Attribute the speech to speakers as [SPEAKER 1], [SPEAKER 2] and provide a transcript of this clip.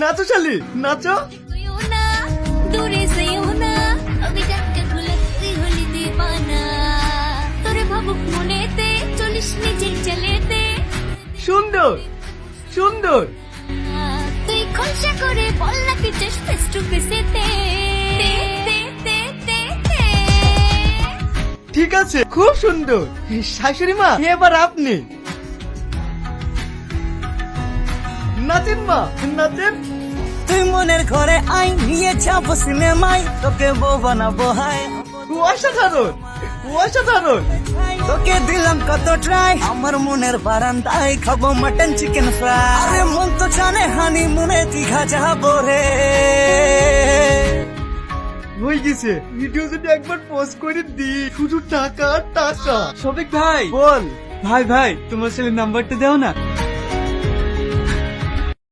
[SPEAKER 1] নাচো শালি, নাচো।
[SPEAKER 2] দূরে যেও না, আমি ডাক্তার গুলাতে হলি দেবানা, তোরে ভাবুক মনেতে, চলিস নিজের চলেতে।
[SPEAKER 1] সুন্দর সুন্দর।
[SPEAKER 2] তুই খোলসা করে বল না কি চাস ফেস টু ফেসেতে।
[SPEAKER 1] ঠিক আছে, খুব সুন্দর। শাশুড়ি মা, এবার আপনি নাচেন মা, নাচেন।
[SPEAKER 3] তুই মনের ঘরে আই, নিয়ে যাবো সিনেমায়, তোকে বউ বানাবো হাই।
[SPEAKER 1] অসাধারণ অসাধারণ।
[SPEAKER 3] তোকে দিলাম কত ট্রাই, আমার মনের বারান্দায় খাবো মাটন চিকেন ফ্রাই। আরে মন তো জানে হানি মুনে দীঘা যাবো রে।
[SPEAKER 1] হয়ে গেছে, ভিডিও যদি একবার পোস্ট করে দি, শুধু টাকা আর টাকা।
[SPEAKER 4] শফিক ভাই,
[SPEAKER 1] বল।
[SPEAKER 4] ভাই ভাই তোমার ছেলের নাম্বারটা দাও না।